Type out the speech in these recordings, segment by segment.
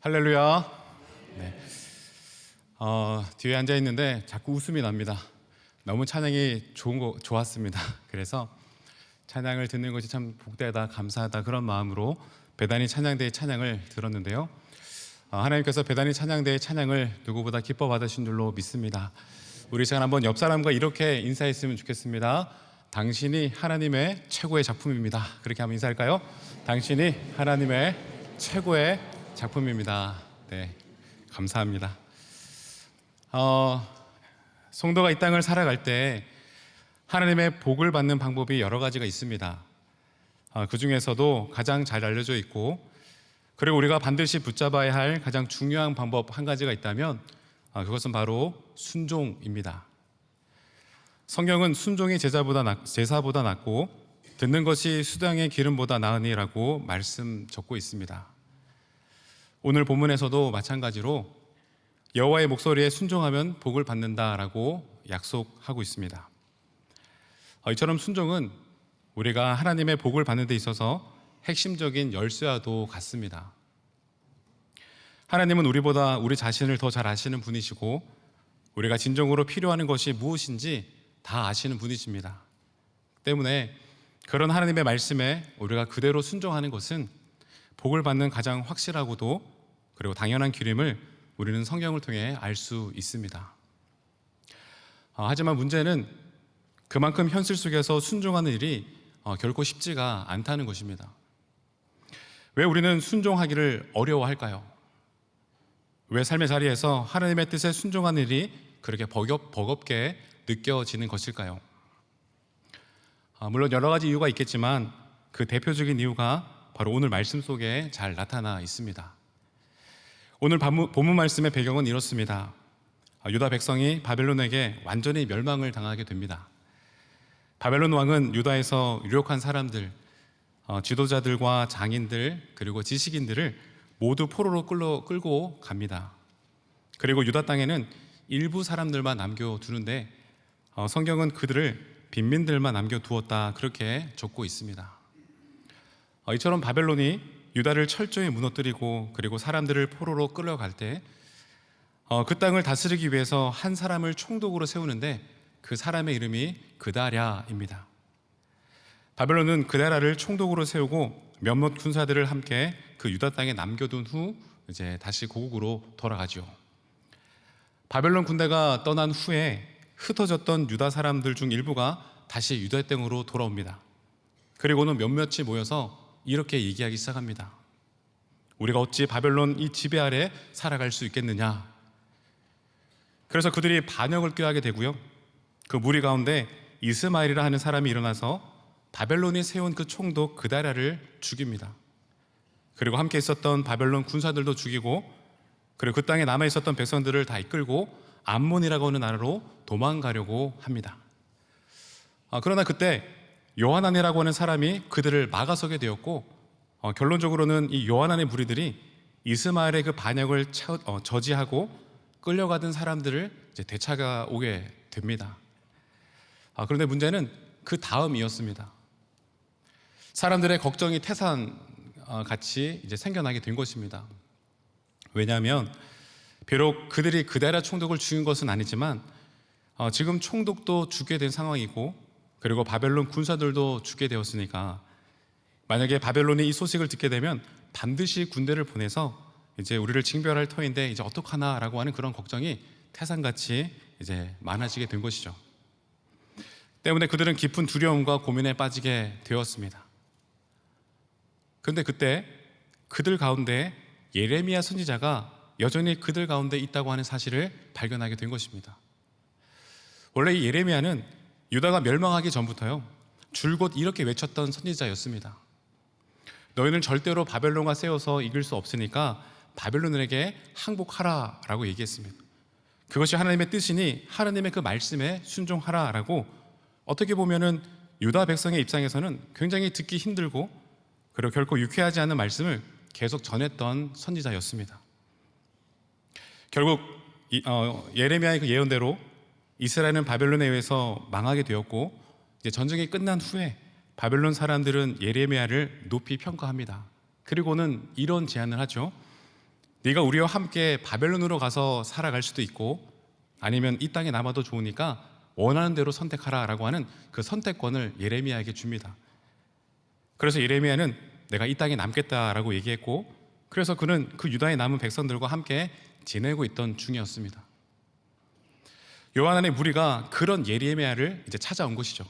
할렐루야. 네. 뒤에 앉아 있는데 자꾸 웃음이 납니다. 너무 찬양이 좋았습니다. 그래서 찬양을 듣는 것이 참 복되다, 감사하다 그런 마음으로 베다니 찬양대의 찬양을 들었는데요. 하나님께서 베다니 찬양대의 찬양을 누구보다 기뻐 받으신 줄로 믿습니다. 우리 시간 한번 옆 사람과 이렇게 인사했으면 좋겠습니다. 당신이 하나님의 최고의 작품입니다. 그렇게 한번 인사할까요? 당신이 하나님의 최고의 작품입니다. 네, 감사합니다. 성도가 이 땅을 살아갈 때 하나님의 복을 받는 방법이 여러 가지가 있습니다. 그 중에서도 가장 잘 알려져 있고, 그리고 우리가 반드시 붙잡아야 할 가장 중요한 방법 한 가지가 있다면 그것은 바로 순종입니다. 성경은 순종이 제사보다 낫고 듣는 것이 수당의 기름보다 나으니라고 말씀 적고 있습니다. 오늘 본문에서도 마찬가지로 여호와의 목소리에 순종하면 복을 받는다라고 약속하고 있습니다. 이처럼 순종은 우리가 하나님의 복을 받는 데 있어서 핵심적인 열쇠와도 같습니다. 하나님은 우리보다 우리 자신을 더 잘 아시는 분이시고, 우리가 진정으로 필요하는 것이 무엇인지 다 아시는 분이십니다. 때문에 그런 하나님의 말씀에 우리가 그대로 순종하는 것은 복을 받는 가장 확실하고도 그리고 당연한 길임을 우리는 성경을 통해 알 수 있습니다. 하지만 문제는 그만큼 현실 속에서 순종하는 일이 결코 쉽지가 않다는 것입니다. 왜 우리는 순종하기를 어려워할까요? 왜 삶의 자리에서 하나님의 뜻에 순종하는 일이 그렇게 버겁게 느껴지는 것일까요? 물론 여러 가지 이유가 있겠지만 그 대표적인 이유가 바로 오늘 말씀 속에 잘 나타나 있습니다. 오늘 본문 말씀의 배경은 이렇습니다. 유다 백성이 바벨론에게 완전히 멸망을 당하게 됩니다. 바벨론 왕은 유다에서 유력한 사람들, 지도자들과 장인들 그리고 지식인들을 모두 포로로 끌고 갑니다. 그리고 유다 땅에는 일부 사람들만 남겨두는데 성경은 그들을 빈민들만 남겨두었다 그렇게 적고 있습니다. 이처럼 바벨론이 유다를 철저히 무너뜨리고 그리고 사람들을 포로로 끌어갈 때 그 땅을 다스리기 위해서 한 사람을 총독으로 세우는데 그 사람의 이름이 그다랴입니다. 바벨론은 그다랴를 총독으로 세우고 몇몇 군사들을 함께 그 유다 땅에 남겨둔 후 이제 다시 고국으로 돌아가죠. 바벨론 군대가 떠난 후에 흩어졌던 유다 사람들 중 일부가 다시 유다 땅으로 돌아옵니다. 그리고는 몇몇이 모여서 이렇게 얘기하기 시작합니다. 우리가 어찌 바벨론 이 지배 아래 살아갈 수 있겠느냐. 그래서 그들이 반역을 꾀하게 되고요, 그 무리 가운데 이스마엘이라 하는 사람이 일어나서 바벨론이 세운 그 총독 그다랴를 죽입니다. 그리고 함께 있었던 바벨론 군사들도 죽이고, 그리고 그 땅에 남아 있었던 백성들을 다 이끌고 암몬이라고 하는 나라로 도망가려고 합니다. 그러나 그때 요하난이라고 하는 사람이 그들을 막아서게 되었고, 결론적으로는 이 요하난의 무리들이 이스마엘의 그 반역을 저지하고 끌려가던 사람들을 이제 되찾아오게 됩니다. 그런데 문제는 그 다음이었습니다. 사람들의 걱정이 태산같이 이제 생겨나게 된 것입니다. 왜냐하면 비록 그들이 그다랴 총독을 죽인 것은 아니지만 지금 총독도 죽게 된 상황이고, 그리고 바벨론 군사들도 죽게 되었으니까 만약에 바벨론이 이 소식을 듣게 되면 반드시 군대를 보내서 이제 우리를 징벌할 터인데 이제 어떡하나라고 하는 그런 걱정이 태산같이 이제 많아지게 된 것이죠. 때문에 그들은 깊은 두려움과 고민에 빠지게 되었습니다. 그런데 그때 그들 가운데 예레미야 선지자가 여전히 그들 가운데 있다고 하는 사실을 발견하게 된 것입니다. 원래 이 예레미야는 유다가 멸망하기 전부터요, 줄곧 이렇게 외쳤던 선지자였습니다. 너희는 절대로 바벨론과 세워서 이길 수 없으니까 바벨론에게 항복하라 라고 얘기했습니다. 그것이 하나님의 뜻이니 하나님의 그 말씀에 순종하라 라고, 어떻게 보면은 유다 백성의 입장에서는 굉장히 듣기 힘들고 그리고 결코 유쾌하지 않은 말씀을 계속 전했던 선지자였습니다. 결국 예레미야의 그 예언대로 이스라엘은 바벨론에 의해서 망하게 되었고, 이제 전쟁이 끝난 후에 바벨론 사람들은 예레미야를 높이 평가합니다. 그리고는 이런 제안을 하죠. 네가 우리와 함께 바벨론으로 가서 살아갈 수도 있고 아니면 이 땅에 남아도 좋으니까 원하는 대로 선택하라 라고 하는 그 선택권을 예레미야에게 줍니다. 그래서 예레미야는 내가 이 땅에 남겠다라고 얘기했고, 그래서 그는 그 유다에 남은 백성들과 함께 지내고 있던 중이었습니다. 요한안의 무리가 그런 예레미야를 이제 찾아온 것이죠.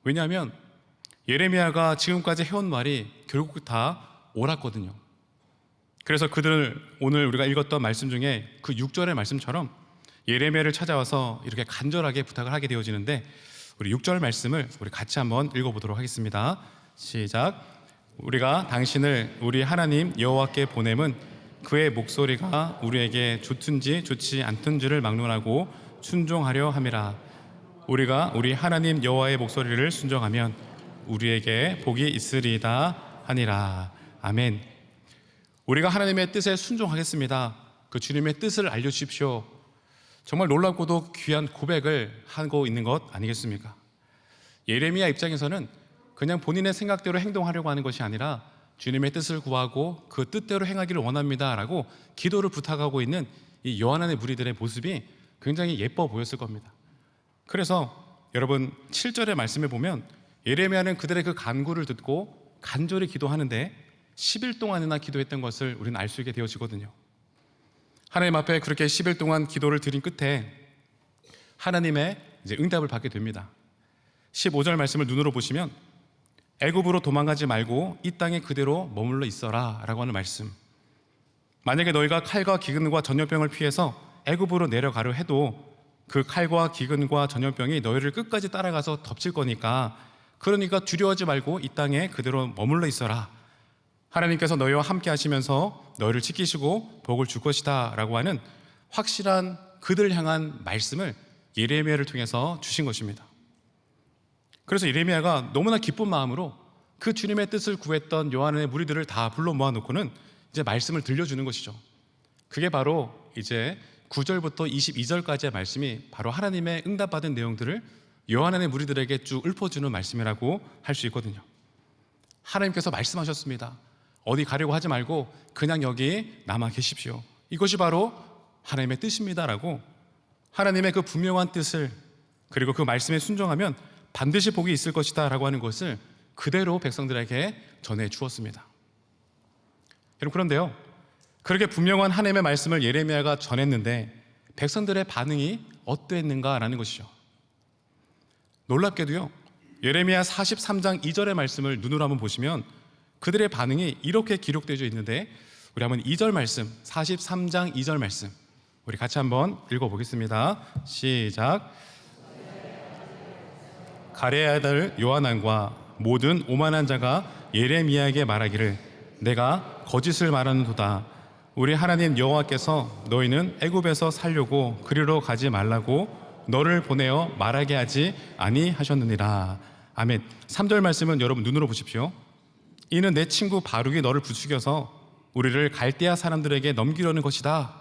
왜냐하면 예레미야가 지금까지 해온 말이 결국 다 옳았거든요. 그래서 그들 오늘 우리가 읽었던 말씀 중에 그 6절의 말씀처럼 예레미야를 찾아와서 이렇게 간절하게 부탁을 하게 되어지는데, 우리 6절 말씀을 우리 같이 한번 읽어보도록 하겠습니다. 시작. 우리가 당신을 우리 하나님 여호와께 보냄은 그의 목소리가 우리에게 좋든지 좋지 않든지를 막론하고 순종하려 함이라. 우리가 우리 하나님 여호와의 목소리를 순종하면 우리에게 복이 있으리이다 하니라. 아멘. 우리가 하나님의 뜻에 순종하겠습니다. 그 주님의 뜻을 알려주십시오. 정말 놀랍고도 귀한 고백을 하고 있는 것 아니겠습니까? 예레미야 입장에서는 그냥 본인의 생각대로 행동하려고 하는 것이 아니라 주님의 뜻을 구하고 그 뜻대로 행하기를 원합니다 라고 기도를 부탁하고 있는 이 요한안의 무리들의 모습이 굉장히 예뻐 보였을 겁니다. 그래서 여러분 7절의 말씀에 보면 예레미야는 그들의 그 간구를 듣고 간절히 기도하는데 10일 동안이나 기도했던 것을 우리는 알 수 있게 되어지거든요. 하나님 앞에 그렇게 10일 동안 기도를 드린 끝에 하나님의 이제 응답을 받게 됩니다. 15절 말씀을 눈으로 보시면 애굽으로 도망가지 말고 이 땅에 그대로 머물러 있어라 라고 하는 말씀. 만약에 너희가 칼과 기근과 전염병을 피해서 애굽으로 내려가려 해도 그 칼과 기근과 전염병이 너희를 끝까지 따라가서 덮칠 거니까, 그러니까 두려워하지 말고 이 땅에 그대로 머물러 있어라. 하나님께서 너희와 함께 하시면서 너희를 지키시고 복을 줄 것이다 라고 하는 확실한 그들 향한 말씀을 예레미야를 통해서 주신 것입니다. 그래서 예레미야가 너무나 기쁜 마음으로 그 주님의 뜻을 구했던 요한의 무리들을 다 불러 모아놓고는 이제 말씀을 들려주는 것이죠. 그게 바로 이제 9절부터 22절까지의 말씀이 바로 하나님의 응답받은 내용들을 요한의 무리들에게 쭉 읊어주는 말씀이라고 할 수 있거든요. 하나님께서 말씀하셨습니다. 어디 가려고 하지 말고 그냥 여기 남아 계십시오. 이것이 바로 하나님의 뜻입니다라고 하나님의 그 분명한 뜻을, 그리고 그 말씀에 순종하면 반드시 복이 있을 것이다 라고 하는 것을 그대로 백성들에게 전해 주었습니다. 여러분, 그런데요, 그렇게 분명한 하나님의 말씀을 예레미야가 전했는데 백성들의 반응이 어떠했는가라는 것이죠. 놀랍게도요, 예레미야 43장 2절의 말씀을 눈으로 한번 보시면 그들의 반응이 이렇게 기록되어 있는데, 우리 한번 2절 말씀, 43장 2절 말씀 우리 같이 한번 읽어보겠습니다. 시작. 가레의 아들 요하난과 모든 오만한 자가 예레미야에게 말하기를 내가 거짓을 말하는도다. 우리 하나님 여호와께서 너희는 애굽에서 살려고 그리로 가지 말라고 너를 보내어 말하게 하지 아니하셨느니라. 아멘. 3절 말씀은 여러분 눈으로 보십시오. 이는 내 친구 바룩이 너를 부추겨서 우리를 갈대아 사람들에게 넘기려는 것이다.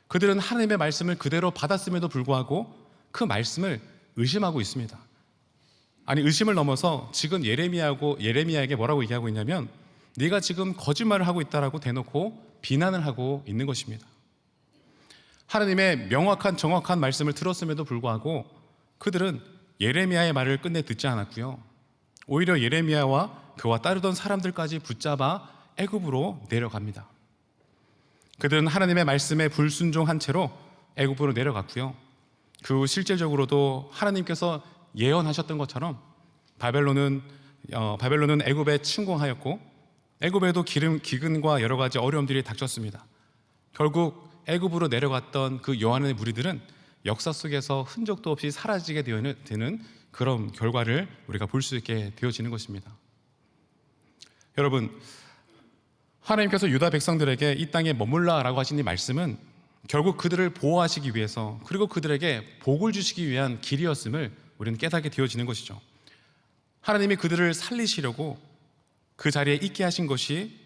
그들은 하나님의 말씀을 그대로 받았음에도 불구하고 그 말씀을 의심하고 있습니다. 아니, 의심을 넘어서 지금 예레미야에게 뭐라고 얘기하고 있냐면 네가 지금 거짓말을 하고 있다라고 대놓고 비난을 하고 있는 것입니다. 하나님의 명확한 정확한 말씀을 들었음에도 불구하고 그들은 예레미야의 말을 끝내 듣지 않았고요, 오히려 예레미야와 그와 따르던 사람들까지 붙잡아 애굽으로 내려갑니다. 그들은 하나님의 말씀에 불순종한 채로 애굽으로 내려갔고요, 그 후 실질적으로도 하나님께서 예언하셨던 것처럼 바벨론은 애굽에 침공하였고 애굽에도 기근과 여러 가지 어려움들이 닥쳤습니다. 결국 애굽으로 내려갔던 그 요한의 무리들은 역사 속에서 흔적도 없이 사라지게 되는 그런 결과를 우리가 볼 수 있게 되어지는 것입니다. 여러분, 하나님께서 유다 백성들에게 이 땅에 머물라라고 하신 이 말씀은 결국 그들을 보호하시기 위해서, 그리고 그들에게 복을 주시기 위한 길이었음을 우리는 깨닫게 되어지는 것이죠. 하나님이 그들을 살리시려고 그 자리에 있게 하신 것이,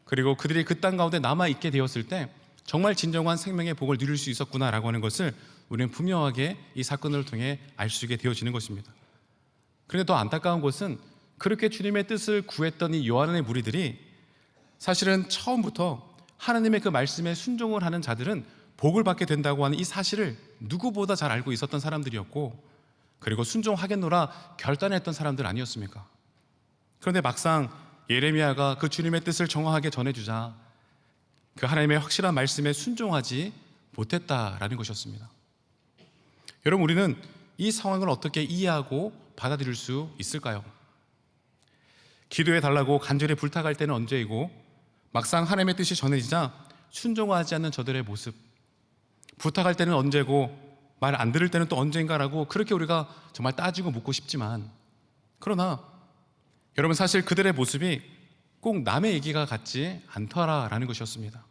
그리고 그들이 그 땅 가운데 남아있게 되었을 때 정말 진정한 생명의 복을 누릴 수 있었구나라고 하는 것을 우리는 분명하게 이 사건을 통해 알 수 있게 되어지는 것입니다. 그런데 더 안타까운 것은 그렇게 주님의 뜻을 구했던 이 요한의 무리들이 사실은 처음부터 하나님의 그 말씀에 순종을 하는 자들은 복을 받게 된다고 하는 이 사실을 누구보다 잘 알고 있었던 사람들이었고, 그리고 순종하겠노라 결단했던 사람들 아니었습니까? 그런데 막상 예레미야가 그 주님의 뜻을 정확하게 전해주자 그 하나님의 확실한 말씀에 순종하지 못했다라는 것이었습니다. 여러분, 우리는 이 상황을 어떻게 이해하고 받아들일 수 있을까요? 기도해 달라고 간절히 부탁할 때는 언제이고, 막상 하나님의 뜻이 전해지자 순종하지 않는 저들의 모습, 부탁할 때는 언제고 말 안 들을 때는 또 언젠가라고 그렇게 우리가 정말 따지고 묻고 싶지만, 그러나 여러분, 사실 그들의 모습이 꼭 남의 얘기가 같지 않더라라는 것이었습니다.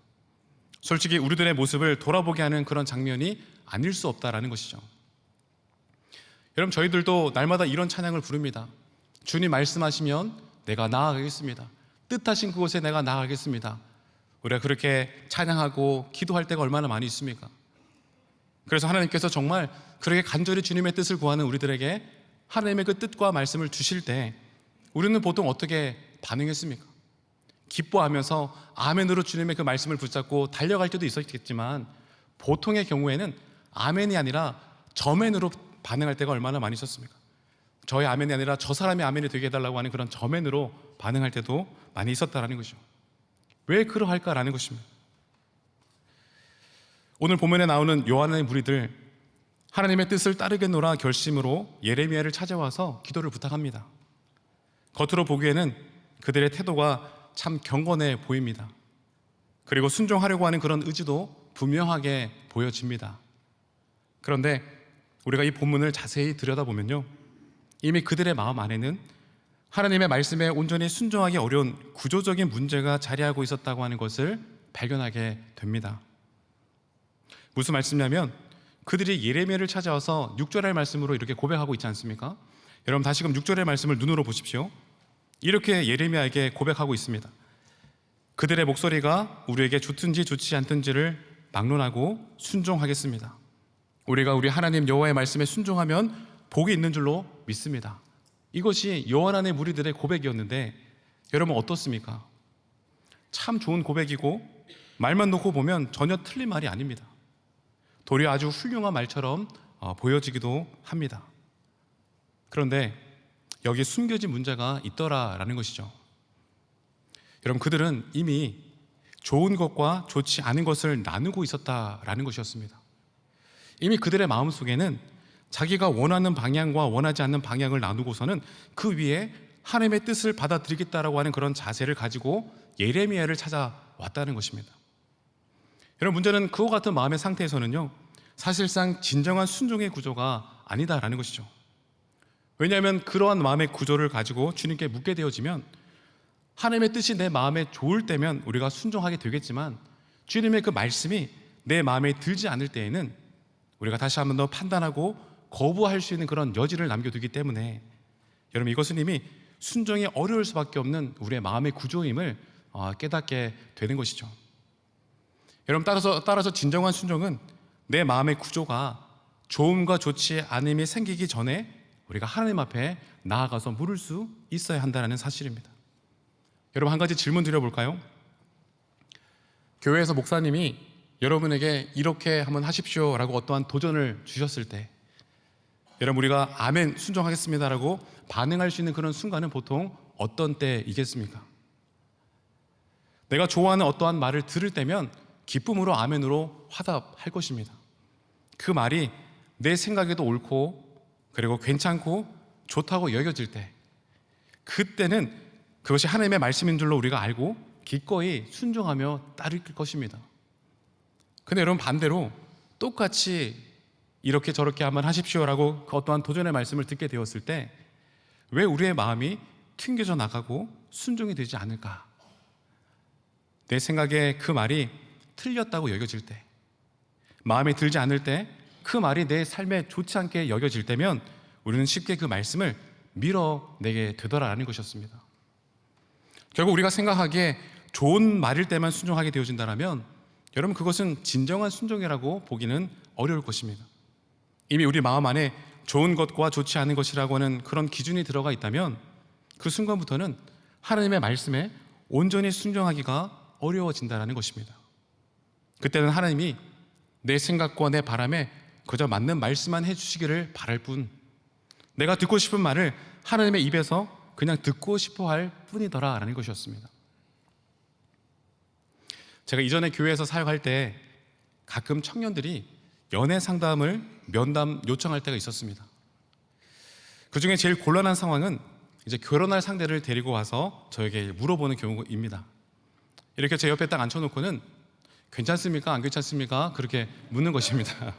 솔직히 우리들의 모습을 돌아보게 하는 그런 장면이 아닐 수 없다라는 것이죠. 여러분, 저희들도 날마다 이런 찬양을 부릅니다. 주님 말씀하시면 내가 나아가겠습니다. 뜻하신 그곳에 내가 나아가겠습니다. 우리가 그렇게 찬양하고 기도할 때가 얼마나 많이 있습니까? 그래서 하나님께서 정말 그렇게 간절히 주님의 뜻을 구하는 우리들에게 하나님의 그 뜻과 말씀을 주실 때 우리는 보통 어떻게 반응했습니까? 기뻐하면서 아멘으로 주님의 그 말씀을 붙잡고 달려갈 때도 있었겠지만, 보통의 경우에는 아멘이 아니라 저멘으로 반응할 때가 얼마나 많이 있었습니까? 저의 아멘이 아니라 저 사람의 아멘이 되게 해달라고 하는 그런 저멘으로 반응할 때도 많이 있었다라는 것이죠. 왜 그러할까라는 것입니다. 오늘 본문에 나오는 요한의 무리들, 하나님의 뜻을 따르겠노라 결심으로 예레미야를 찾아와서 기도를 부탁합니다. 겉으로 보기에는 그들의 태도가 참 경건해 보입니다. 그리고 순종하려고 하는 그런 의지도 분명하게 보여집니다. 그런데 우리가 이 본문을 자세히 들여다보면요, 이미 그들의 마음 안에는 하나님의 말씀에 온전히 순종하기 어려운 구조적인 문제가 자리하고 있었다고 하는 것을 발견하게 됩니다. 무슨 말씀이냐면, 그들이 예레미야를 찾아와서 6절의 말씀으로 이렇게 고백하고 있지 않습니까? 여러분, 다시금 6절의 말씀을 눈으로 보십시오. 이렇게 예레미야에게 고백하고 있습니다. 그들의 목소리가 우리에게 좋든지 좋지 않든지를 막론하고 순종하겠습니다. 우리가 우리 하나님 여호와의 말씀에 순종하면 복이 있는 줄로 믿습니다. 이것이 요한 안의 무리들의 고백이었는데, 여러분 어떻습니까? 참 좋은 고백이고 말만 놓고 보면 전혀 틀린 말이 아닙니다. 도리어 아주 훌륭한 말처럼 보여지기도 합니다. 그런데 여기에 숨겨진 문제가 있더라라는 것이죠. 여러분, 그들은 이미 좋은 것과 좋지 않은 것을 나누고 있었다라는 것이었습니다. 이미 그들의 마음속에는 자기가 원하는 방향과 원하지 않는 방향을 나누고서는 그 위에 하나님의 뜻을 받아들이겠다라고 하는 그런 자세를 가지고 예레미야를 찾아왔다는 것입니다. 여러분, 문제는 그와 같은 마음의 상태에서는요, 사실상 진정한 순종의 구조가 아니다라는 것이죠. 왜냐하면 그러한 마음의 구조를 가지고 주님께 묻게 되어지면, 하나님의 뜻이 내 마음에 좋을 때면 우리가 순종하게 되겠지만, 주님의 그 말씀이 내 마음에 들지 않을 때에는 우리가 다시 한번 더 판단하고 거부할 수 있는 그런 여지를 남겨두기 때문에, 여러분, 이것은 이미 순종이 어려울 수밖에 없는 우리의 마음의 구조임을 깨닫게 되는 것이죠. 여러분, 따라서 진정한 순종은 내 마음의 구조가 좋음과 좋지 않음이 생기기 전에 우리가 하나님 앞에 나아가서 물을 수 있어야 한다는 사실입니다. 여러분, 한 가지 질문 드려볼까요? 교회에서 목사님이 여러분에게 이렇게 한번 하십시오 라고 어떠한 도전을 주셨을 때, 여러분, 우리가 아멘 순종하겠습니다라고 반응할 수 있는 그런 순간은 보통 어떤 때이겠습니까? 내가 좋아하는 어떠한 말을 들을 때면 기쁨으로 아멘으로 화답할 것입니다. 그 말이 내 생각에도 옳고 그리고 괜찮고 좋다고 여겨질 때, 그때는 그것이 하나님의 말씀인 줄로 우리가 알고 기꺼이 순종하며 따를 것입니다. 근데 여러분, 반대로 똑같이 이렇게 저렇게 한번 하십시오라고 그 어떠한 도전의 말씀을 듣게 되었을 때 왜 우리의 마음이 튕겨져 나가고 순종이 되지 않을까? 내 생각에 그 말이 틀렸다고 여겨질 때, 마음에 들지 않을 때, 그 말이 내 삶에 좋지 않게 여겨질 때면 우리는 쉽게 그 말씀을 밀어내게 되더라라는 것이었습니다. 결국 우리가 생각하기에 좋은 말일 때만 순종하게 되어진다면, 여러분, 그것은 진정한 순종이라고 보기는 어려울 것입니다. 이미 우리 마음 안에 좋은 것과 좋지 않은 것이라고 하는 그런 기준이 들어가 있다면 그 순간부터는 하나님의 말씀에 온전히 순종하기가 어려워진다는 것입니다. 그때는 하나님이 내 생각과 내 바람에 그저 맞는 말씀만 해주시기를 바랄 뿐, 내가 듣고 싶은 말을 하나님의 입에서 그냥 듣고 싶어 할 뿐이더라 라는 것이었습니다. 제가 이전에 교회에서 사역할 때 가끔 청년들이 연애 상담을 면담 요청할 때가 있었습니다. 그 중에 제일 곤란한 상황은 이제 결혼할 상대를 데리고 와서 저에게 물어보는 경우입니다. 이렇게 제 옆에 딱 앉혀놓고는 괜찮습니까? 안 괜찮습니까? 그렇게 묻는 것입니다.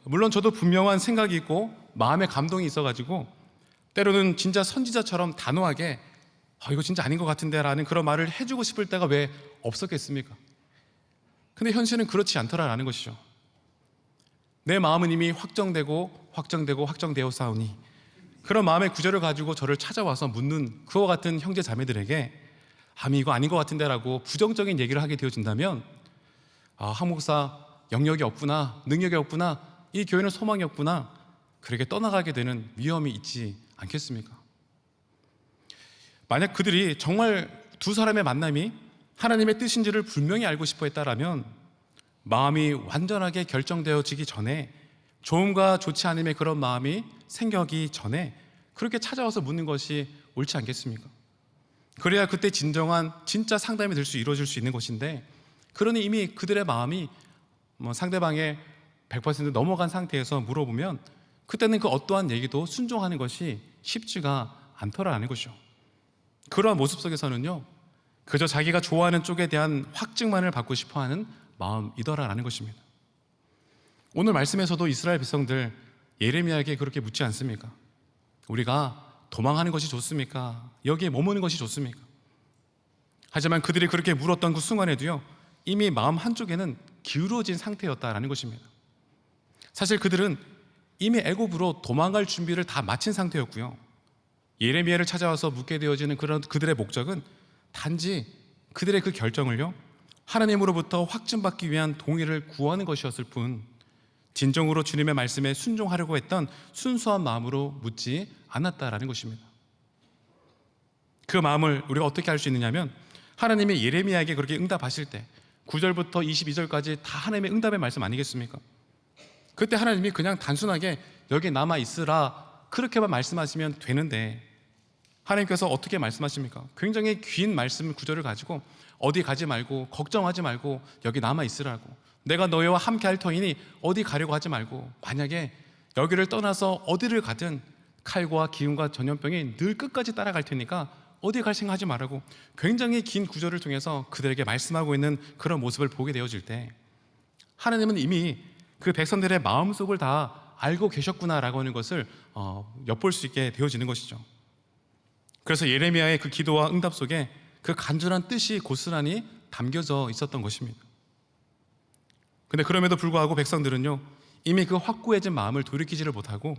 물론 저도 분명한 생각이 있고 마음의 감동이 있어가지고 때로는 진짜 선지자처럼 단호하게 이거 진짜 아닌 것 같은데 라는 그런 말을 해주고 싶을 때가 왜 없었겠습니까? 근데 현실은 그렇지 않더라라는 것이죠. 내 마음은 이미 확정되어 싸우니, 그런 마음의 구절을 가지고 저를 찾아와서 묻는 그와 같은 형제 자매들에게 이거 아닌 것 같은데 라고 부정적인 얘기를 하게 되어진다면 한 목사 영역이 없구나, 능력이 없구나, 이 교회는 소망이 없구나, 그렇게 떠나가게 되는 위험이 있지 않겠습니까? 만약 그들이 정말 두 사람의 만남이 하나님의 뜻인지를 분명히 알고 싶어 했다라면 마음이 완전하게 결정되어지기 전에, 좋음과 좋지 않음의 그런 마음이 생겨기 전에 그렇게 찾아와서 묻는 것이 옳지 않겠습니까? 그래야 그때 진짜 상담이 이루어질 수 있는 것인데, 그러니 이미 그들의 마음이 상대방의 100% 넘어간 상태에서 물어보면 그때는 그 어떠한 얘기도 순종하는 것이 쉽지가 않더라라는 것이죠. 그러한 모습 속에서는요, 그저 자기가 좋아하는 쪽에 대한 확증만을 받고 싶어하는 마음이더라라는 것입니다. 오늘 말씀에서도 이스라엘 백성들 예레미야에게 그렇게 묻지 않습니까? 우리가 도망하는 것이 좋습니까? 여기에 머무는 것이 좋습니까? 하지만 그들이 그렇게 물었던 그 순간에도요, 이미 마음 한쪽에는 기울어진 상태였다라는 것입니다. 사실 그들은 이미 애굽으로 도망갈 준비를 다 마친 상태였고요, 예레미야를 찾아와서 묻게 되어지는 그런 그들의 목적은 단지 그들의 그 결정을요, 하나님으로부터 확증받기 위한 동의를 구하는 것이었을 뿐, 진정으로 주님의 말씀에 순종하려고 했던 순수한 마음으로 묻지 않았다라는 것입니다. 그 마음을 우리가 어떻게 알 수 있느냐면, 하나님이 예레미야에게 그렇게 응답하실 때 9절부터 22절까지 다 하나님의 응답의 말씀 아니겠습니까? 그때 하나님이 그냥 단순하게 여기 남아 있으라 그렇게만 말씀하시면 되는데, 하나님께서 어떻게 말씀하십니까? 굉장히 긴 말씀 구절을 가지고 어디 가지 말고, 걱정하지 말고, 여기 남아 있으라고, 내가 너희와 함께 할 터이니 어디 가려고 하지 말고, 만약에 여기를 떠나서 어디를 가든 칼과 기운과 전염병이 늘 끝까지 따라갈 테니까 어디 갈 생각하지 말라고 굉장히 긴 구절을 통해서 그들에게 말씀하고 있는 그런 모습을 보게 되어질 때, 하나님은 이미 그 백성들의 마음속을 다 알고 계셨구나라고 하는 것을 엿볼 수 있게 되어지는 것이죠. 그래서 예레미야의 그 기도와 응답 속에 그 간절한 뜻이 고스란히 담겨져 있었던 것입니다. 근데 그럼에도 불구하고 백성들은요, 이미 그 확고해진 마음을 돌이키지를 못하고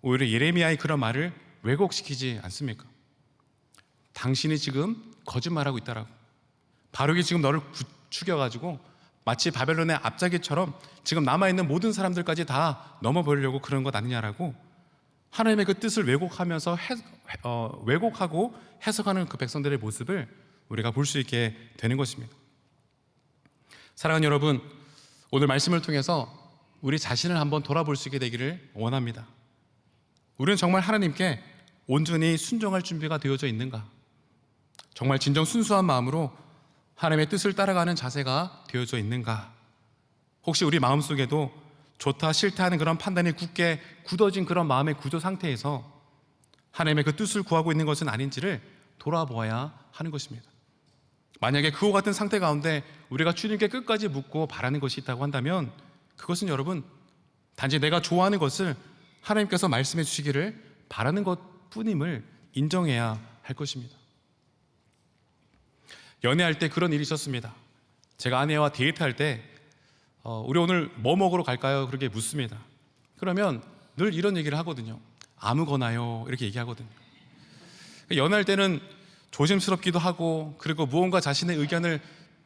오히려 예레미야의 그런 말을 왜곡시키지 않습니까? 당신이 지금 거짓말하고 있다라고, 바룩이 지금 너를 부추겨가지고 마치 바벨론의 앞자기처럼 지금 남아있는 모든 사람들까지 다 넘어버리려고 그런 것 아니냐라고 하나님의 그 뜻을 왜곡하고 해석하는 그 백성들의 모습을 우리가 볼 수 있게 되는 것입니다. 사랑하는 여러분, 오늘 말씀을 통해서 우리 자신을 한번 돌아볼 수 있게 되기를 원합니다. 우리는 정말 하나님께 온전히 순종할 준비가 되어져 있는가? 정말 진정 순수한 마음으로 하나님의 뜻을 따라가는 자세가 되어져 있는가? 혹시 우리 마음속에도 좋다 싫다 하는 그런 판단이 굳게 굳어진 그런 마음의 구조 상태에서 하나님의 그 뜻을 구하고 있는 것은 아닌지를 돌아보아야 하는 것입니다. 만약에 그와 같은 상태 가운데 우리가 주님께 끝까지 묻고 바라는 것이 있다고 한다면, 그것은 여러분 단지 내가 좋아하는 것을 하나님께서 말씀해 주시기를 바라는 것뿐임을 인정해야 할 것입니다. 연애할 때 그런 일이 있었습니다. 제가 아내와 데이트할 때 우리 오늘 뭐 먹으러 갈까요? 그렇게 묻습니다. 그러면 늘 이런 얘기를 하거든요. 아무거나요, 이렇게 얘기하거든요. 연애할 때는 조심스럽기도 하고, 그리고 무언가 자신의 의견을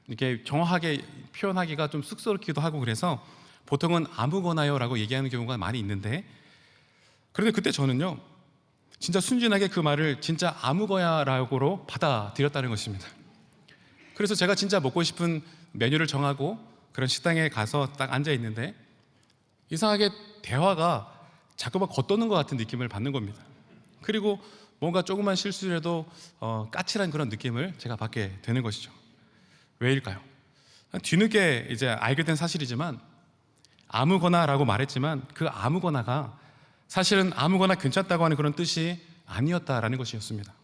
이렇게 정확하게 표현하기가 좀 쑥스럽기도 하고, 그래서 보통은 아무거나요 라고 얘기하는 경우가 많이 있는데, 그런데 그때 저는요, 진짜 순진하게 그 말을 진짜 아무거나라고로 받아들였다는 것입니다. 그래서 제가 진짜 먹고 싶은 메뉴를 정하고 그런 식당에 가서 딱 앉아 있는데 이상하게 대화가 자꾸만 겉도는 것 같은 느낌을 받는 겁니다. 그리고 뭔가 조그만 실수라도 까칠한 그런 느낌을 제가 받게 되는 것이죠. 왜일까요? 뒤늦게 이제 알게 된 사실이지만 아무거나라고 말했지만 그 아무거나가 사실은 아무거나 괜찮다고 하는 그런 뜻이 아니었다라는 것이었습니다.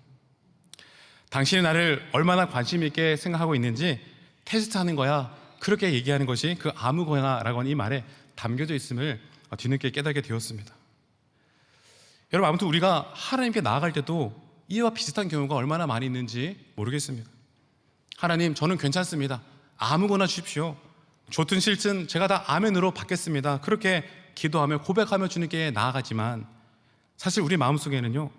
당신이 나를 얼마나 관심 있게 생각하고 있는지 테스트하는 거야. 그렇게 얘기하는 것이 그 아무거나라고 하는 이 말에 담겨져 있음을 뒤늦게 깨닫게 되었습니다. 여러분, 아무튼 우리가 하나님께 나아갈 때도 이와 비슷한 경우가 얼마나 많이 있는지 모르겠습니다. 하나님, 저는 괜찮습니다. 아무거나 주십시오. 좋든 싫든 제가 다 아멘으로 받겠습니다. 그렇게 기도하며 고백하며 주님께 나아가지만 사실 우리 마음속에는요,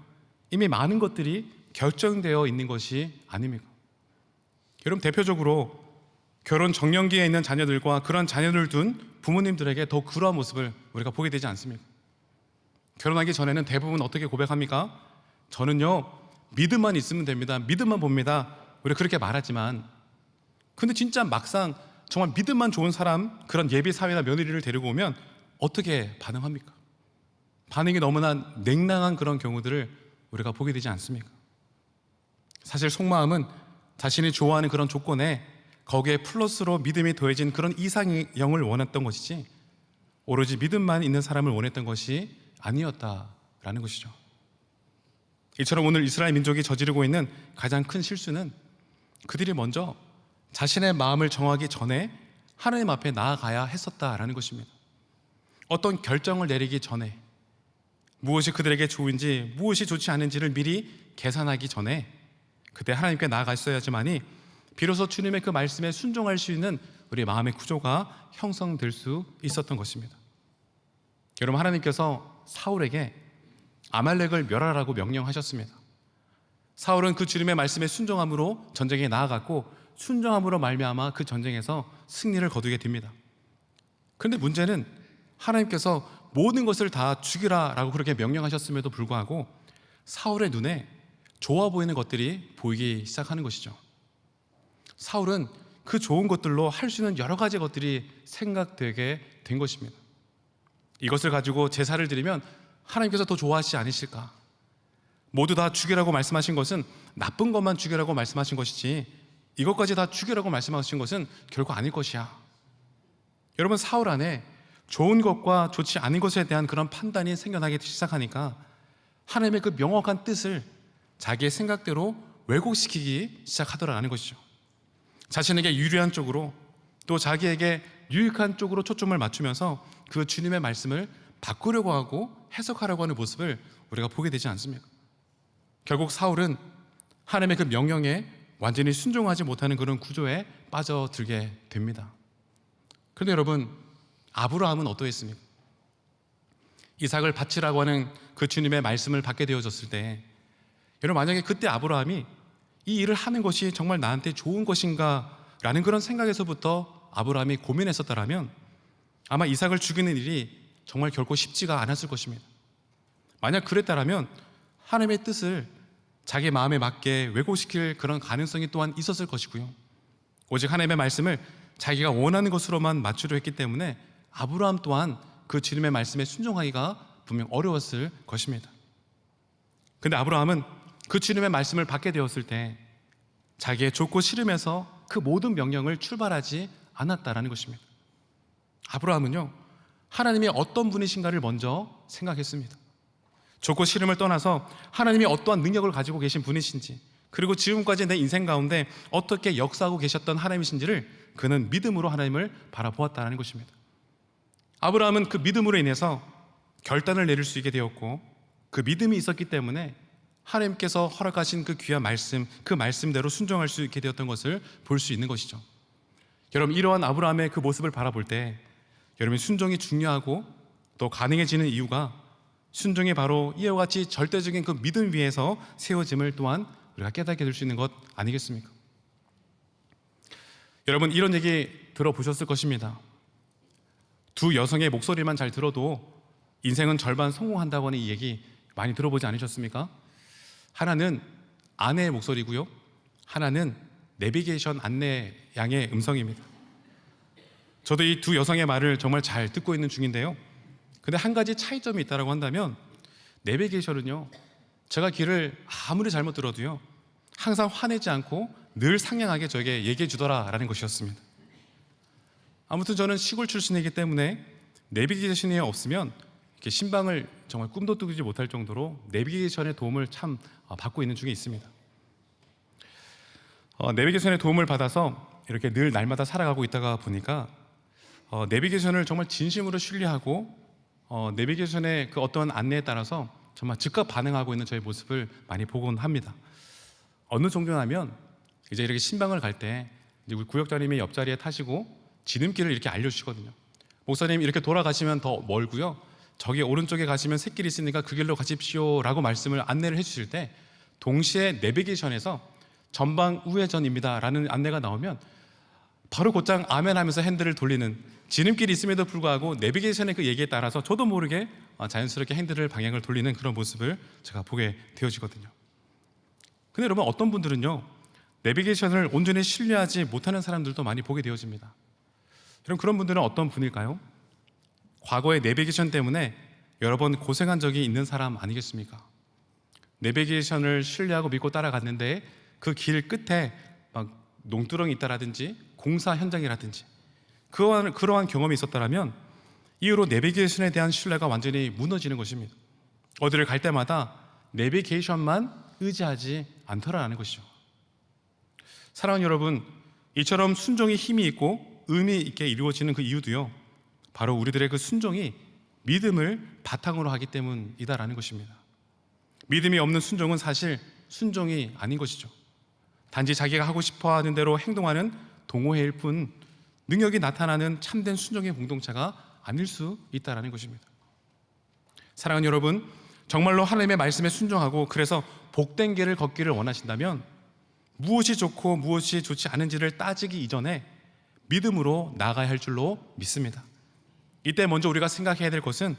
이미 많은 것들이 결정되어 있는 것이 아닙니까? 여러분, 대표적으로 결혼 정년기에 있는 자녀들과 그런 자녀를 둔 부모님들에게 더 그러한 모습을 우리가 보게 되지 않습니까? 결혼하기 전에는 대부분 어떻게 고백합니까? 저는요, 믿음만 있으면 됩니다. 믿음만 봅니다. 우리가 그렇게 말하지만 근데 진짜 막상 정말 믿음만 좋은 사람, 그런 예비 사회나 며느리를 데리고 오면 어떻게 반응합니까? 반응이 너무나 냉랭한 그런 경우들을 우리가 보게 되지 않습니까? 사실 속마음은 자신이 좋아하는 그런 조건에 거기에 플러스로 믿음이 더해진 그런 이상형을 원했던 것이지 오로지 믿음만 있는 사람을 원했던 것이 아니었다라는 것이죠. 이처럼 오늘 이스라엘 민족이 저지르고 있는 가장 큰 실수는 그들이 먼저 자신의 마음을 정하기 전에 하나님 앞에 나아가야 했었다라는 것입니다. 어떤 결정을 내리기 전에 무엇이 그들에게 좋은지 무엇이 좋지 않은지를 미리 계산하기 전에 그때 하나님께 나아갔어야지만이 비로소 주님의 그 말씀에 순종할 수 있는 우리 마음의 구조가 형성될 수 있었던 것입니다. 여러분, 하나님께서 사울에게 아말렉을 멸하라고 명령하셨습니다. 사울은 그 주님의 말씀에 순종함으로 전쟁에 나아갔고 순종함으로 말미암아 그 전쟁에서 승리를 거두게 됩니다. 그런데 문제는 하나님께서 모든 것을 다 죽이라라고 그렇게 명령하셨음에도 불구하고 사울의 눈에 좋아 보이는 것들이 보이기 시작하는 것이죠. 사울은 그 좋은 것들로 할 수 있는 여러 가지 것들이 생각되게 된 것입니다. 이것을 가지고 제사를 드리면 하나님께서 더 좋아하시지 않으실까? 모두 다 죽이라고 말씀하신 것은 나쁜 것만 죽이라고 말씀하신 것이지 이것까지 다 죽이라고 말씀하신 것은 결코 아닐 것이야. 여러분, 사울 안에 좋은 것과 좋지 않은 것에 대한 그런 판단이 생겨나기 시작하니까 하나님의 그 명확한 뜻을 자기의 생각대로 왜곡시키기 시작하더라는 것이죠. 자신에게 유리한 쪽으로 또 자기에게 유익한 쪽으로 초점을 맞추면서 그 주님의 말씀을 바꾸려고 하고 해석하려고 하는 모습을 우리가 보게 되지 않습니까? 결국 사울은 하나님의 그 명령에 완전히 순종하지 못하는 그런 구조에 빠져들게 됩니다. 그런데 여러분, 아브라함은 어떠했습니까? 이삭을 바치라고 하는 그 주님의 말씀을 받게 되어졌을 때 여러분, 만약에 그때 아브라함이 이 일을 하는 것이 정말 나한테 좋은 것인가 라는 그런 생각에서부터 아브라함이 고민했었다라면 아마 이삭을 죽이는 일이 정말 결코 쉽지가 않았을 것입니다. 만약 그랬다라면 하나님의 뜻을 자기 마음에 맞게 왜곡시킬 그런 가능성이 또한 있었을 것이고요. 오직 하나님의 말씀을 자기가 원하는 것으로만 맞추려 했기 때문에 아브라함 또한 그 주님의 말씀에 순종하기가 분명 어려웠을 것입니다. 그런데 아브라함은 그 주님의 말씀을 받게 되었을 때 자기의 좋고 싫음에서 그 모든 명령을 출발하지 않았다라는 것입니다. 아브라함은요, 하나님이 어떤 분이신가를 먼저 생각했습니다. 좋고 싫음을 떠나서 하나님이 어떠한 능력을 가지고 계신 분이신지, 그리고 지금까지 내 인생 가운데 어떻게 역사하고 계셨던 하나님이신지를 그는 믿음으로 하나님을 바라보았다는 것입니다. 아브라함은 그 믿음으로 인해서 결단을 내릴 수 있게 되었고 그 믿음이 있었기 때문에 하나님께서 허락하신 그 귀한 말씀, 그 말씀대로 순종할 수 있게 되었던 것을 볼 수 있는 것이죠. 여러분, 이러한 아브라함의 그 모습을 바라볼 때 여러분, 순종이 중요하고 또 가능해지는 이유가 순종이 바로 이와 같이 절대적인 그 믿음 위에서 세워짐을 또한 우리가 깨닫게 될 수 있는 것 아니겠습니까? 여러분, 이런 얘기 들어보셨을 것입니다. 두 여성의 목소리만 잘 들어도 인생은 절반 성공한다고 하는 이 얘기 많이 들어보지 않으셨습니까? 하나는 아내의 목소리고요, 하나는 내비게이션 안내 양의 음성입니다. 저도 이 두 여성의 말을 정말 잘 듣고 있는 중인데요. 근데 한 가지 차이점이 있다고 한다면 내비게이션은요, 제가 길을 아무리 잘못 들어도요 항상 화내지 않고 늘 상냥하게 저에게 얘기해 주더라라는 것이었습니다. 아무튼 저는 시골 출신이기 때문에 내비게이션이 없으면 이렇게 신방을 정말 꿈도 꾸지 못할 정도로 내비게이션의 도움을 참 받고 있는 중에 있습니다. 내비게이션의 도움을 받아서 이렇게 늘 날마다 살아가고 있다가 보니까 내비게이션을 정말 진심으로 신뢰하고 내비게이션의 그 어떤 안내에 따라서 정말 즉각 반응하고 있는 저의 모습을 많이 보곤 합니다. 어느 정도냐면 이제 이렇게 신방을 갈 때 우리 구역장님이 옆자리에 타시고 지름길을 이렇게 알려주시거든요. 목사님 이렇게 돌아가시면 더 멀고요, 저기 오른쪽에 가시면 샛길이 있으니까 그 길로 가십시오 라고 말씀을 안내를 해주실 때 동시에 내비게이션에서 전방 우회전입니다 라는 안내가 나오면 바로 곧장 아멘 하면서 핸들을 돌리는, 지름길이 있음에도 불구하고 내비게이션의 그 얘기에 따라서 저도 모르게 자연스럽게 핸들을 방향을 돌리는 그런 모습을 제가 보게 되어지거든요. 근데 여러분, 어떤 분들은요 내비게이션을 온전히 신뢰하지 못하는 사람들도 많이 보게 되어집니다. 그럼 그런 분들은 어떤 분일까요? 과거에 내비게이션 때문에 여러 번 고생한 적이 있는 사람 아니겠습니까? 내비게이션을 신뢰하고 믿고 따라갔는데 그 길 끝에 막 농두렁이 있다라든지 공사 현장이라든지 그러한 경험이 있었다면 이후로 내비게이션에 대한 신뢰가 완전히 무너지는 것입니다. 어디를 갈 때마다 내비게이션만 의지하지 않더라라는 것이죠. 사랑하는 여러분, 이처럼 순종이 힘이 있고 의미 있게 이루어지는 그 이유도요, 바로 우리들의 그 순종이 믿음을 바탕으로 하기 때문이다라는 것입니다. 믿음이 없는 순종은 사실 순종이 아닌 것이죠. 단지 자기가 하고 싶어 하는 대로 행동하는 동호회일 뿐 능력이 나타나는 참된 순종의 공동체가 아닐 수 있다는 것입니다. 사랑하는 여러분, 정말로 하나님의 말씀에 순종하고 그래서 복된 길을 걷기를 원하신다면 무엇이 좋고 무엇이 좋지 않은지를 따지기 이전에 믿음으로 나아가야 할 줄로 믿습니다. 이때 먼저 우리가 생각해야 될 것은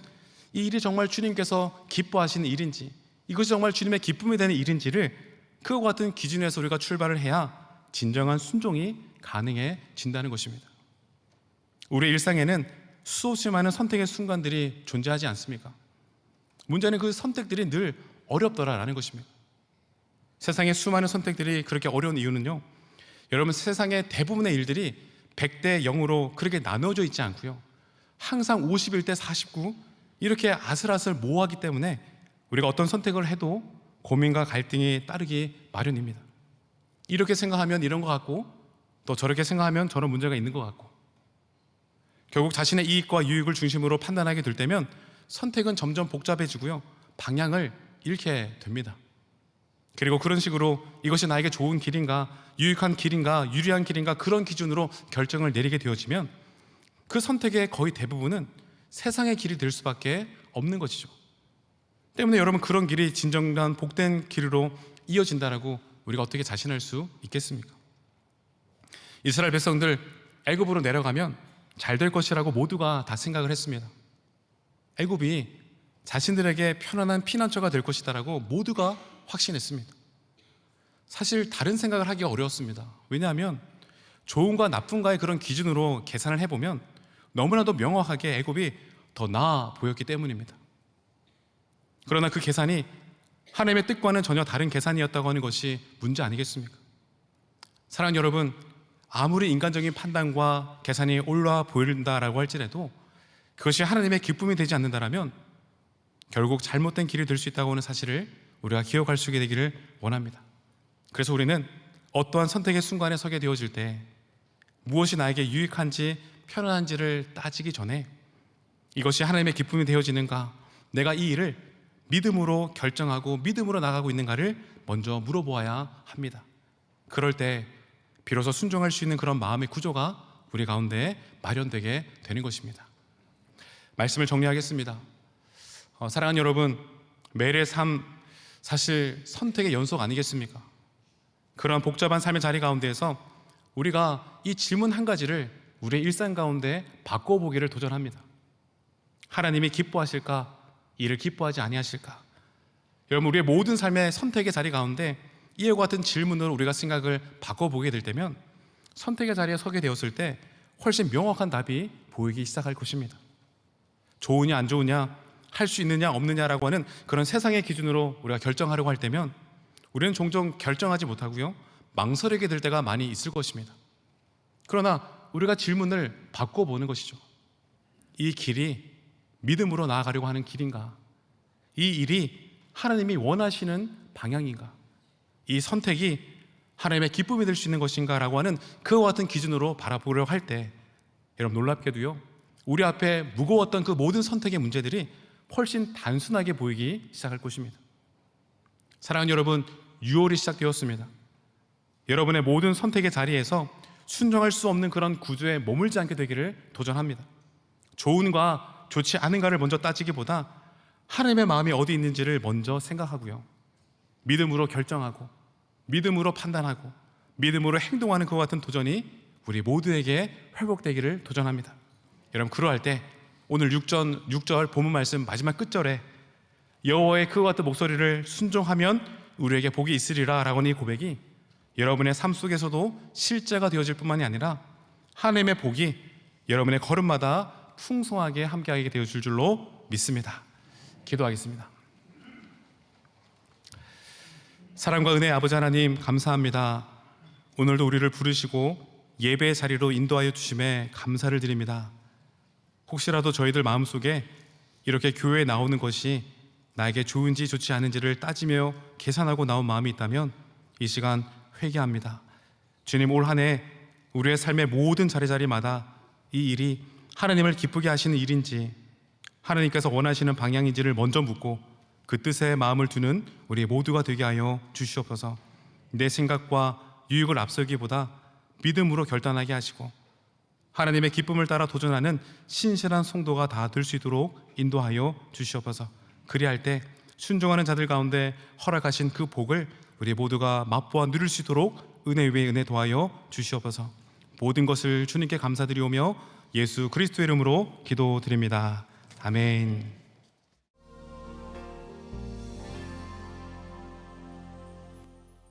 이 일이 정말 주님께서 기뻐하시는 일인지, 이것이 정말 주님의 기쁨이 되는 일인지를 그와 같은 기준에서 우리가 출발을 해야 진정한 순종이 가능해진다는 것입니다. 우리의 일상에는 수없이 많은 선택의 순간들이 존재하지 않습니까? 문제는 그 선택들이 늘 어렵더라라는 것입니다. 세상의 수많은 선택들이 그렇게 어려운 이유는요, 여러분, 세상의 대부분의 일들이 100대 0으로 그렇게 나눠져 있지 않고요, 항상 51대 49 이렇게 아슬아슬 모호하기 때문에 우리가 어떤 선택을 해도 고민과 갈등이 따르기 마련입니다. 이렇게 생각하면 이런 것 같고 또 저렇게 생각하면 저런 문제가 있는 것 같고, 결국 자신의 이익과 유익을 중심으로 판단하게 될 때면 선택은 점점 복잡해지고요, 방향을 잃게 됩니다. 그리고 그런 식으로 이것이 나에게 좋은 길인가, 유익한 길인가, 유리한 길인가, 그런 기준으로 결정을 내리게 되어지면 그 선택의 거의 대부분은 세상의 길이 될 수밖에 없는 것이죠. 때문에 여러분, 그런 길이 진정한 복된 길로 이어진다라고 우리가 어떻게 자신할 수 있겠습니까? 이스라엘 백성들 애굽으로 내려가면 잘 될 것이라고 모두가 다 생각을 했습니다. 애굽이 자신들에게 편안한 피난처가 될 것이다라고 모두가 확신했습니다. 사실 다른 생각을 하기가 어려웠습니다. 왜냐하면 좋은과 나쁜가의 그런 기준으로 계산을 해보면 너무나도 명확하게 애굽이 더 나아 보였기 때문입니다. 그러나 그 계산이 하나님의 뜻과는 전혀 다른 계산이었다고 하는 것이 문제 아니겠습니까? 사랑하는 여러분, 아무리 인간적인 판단과 계산이 올라 보인다라고 할지라도 그것이 하나님의 기쁨이 되지 않는다면 결국 잘못된 길이 될 수 있다고 하는 사실을 우리가 기억할 수 있게 되기를 원합니다. 그래서 우리는 어떠한 선택의 순간에 서게 되어질 때 무엇이 나에게 유익한지 편안한지를 따지기 전에 이것이 하나님의 기쁨이 되어지는가, 내가 이 일을 믿음으로 결정하고 믿음으로 나가고 있는가를 먼저 물어보아야 합니다. 그럴 때 비로소 순종할 수 있는 그런 마음의 구조가 우리 가운데 마련되게 되는 것입니다. 말씀을 정리하겠습니다. 사랑하는 여러분, 매일의 삶 사실 선택의 연속 아니겠습니까? 그런 복잡한 삶의 자리 가운데에서 우리가 이 질문 한 가지를 우리의 일상 가운데 바꿔보기를 도전합니다. 하나님이 기뻐하실까? 이를 기뻐하지 아니하실까? 여러분, 우리의 모든 삶의 선택의 자리 가운데 이와 같은 질문으로 우리가 생각을 바꿔보게 될 때면 선택의 자리에 서게 되었을 때 훨씬 명확한 답이 보이기 시작할 것입니다. 좋으냐 안 좋으냐, 할 수 있느냐 없느냐라고 하는 그런 세상의 기준으로 우리가 결정하려고 할 때면 우리는 종종 결정하지 못하고요, 망설이게 될 때가 많이 있을 것입니다. 그러나 우리가 질문을 바꿔보는 것이죠. 이 길이 믿음으로 나아가려고 하는 길인가? 이 일이 하나님이 원하시는 방향인가? 이 선택이 하나님의 기쁨이 될 수 있는 것인가? 라고 하는 그와 같은 기준으로 바라보려고 할 때 여러분, 놀랍게도요, 우리 앞에 무거웠던 그 모든 선택의 문제들이 훨씬 단순하게 보이기 시작할 것입니다. 사랑하는 여러분, 6월이 시작되었습니다. 여러분의 모든 선택의 자리에서 순종할 수 없는 그런 구조에 머물지 않게 되기를 도전합니다. 좋은가 좋지 않은가를 먼저 따지기보다 하나님의 마음이 어디 있는지를 먼저 생각하고요, 믿음으로 결정하고 믿음으로 판단하고 믿음으로 행동하는 그와 같은 도전이 우리 모두에게 회복되기를 도전합니다. 여러분, 그러할 때 오늘 6절 본문 말씀 마지막 끝절에 여호와의 그와 같은 목소리를 순종하면 우리에게 복이 있으리라 라고 하는 이 고백이 여러분의 삶 속에서도 실제가 되어질 뿐만이 아니라 하나님의 복이 여러분의 걸음마다 풍성하게 함께하게 되어질 줄로 믿습니다. 기도하겠습니다. 사랑과 은혜의 아버지 하나님, 감사합니다. 오늘도 우리를 부르시고 예배의 자리로 인도하여 주심에 감사를 드립니다. 혹시라도 저희들 마음속에 이렇게 교회에 나오는 것이 나에게 좋은지 좋지 않은지를 따지며 계산하고 나온 마음이 있다면 이 시간 회개합니다. 주님, 올 한 해 우리의 삶의 모든 자리마다 이 일이 하나님을 기쁘게 하시는 일인지, 하나님께서 원하시는 방향인지를 먼저 묻고 그 뜻에 마음을 두는 우리 모두가 되게 하여 주시옵소서. 내 생각과 유익을 앞서기보다 믿음으로 결단하게 하시고 하나님의 기쁨을 따라 도전하는 신실한 성도가 다 될 수 있도록 인도하여 주시옵소서. 그리할 때 순종하는 자들 가운데 허락하신 그 복을 우리 모두가 맛보아 누릴 수 있도록 은혜 위에 은혜 더하여 주시옵소서. 모든 것을 주님께 감사드리오며 예수 그리스도의 이름으로 기도드립니다. 아멘.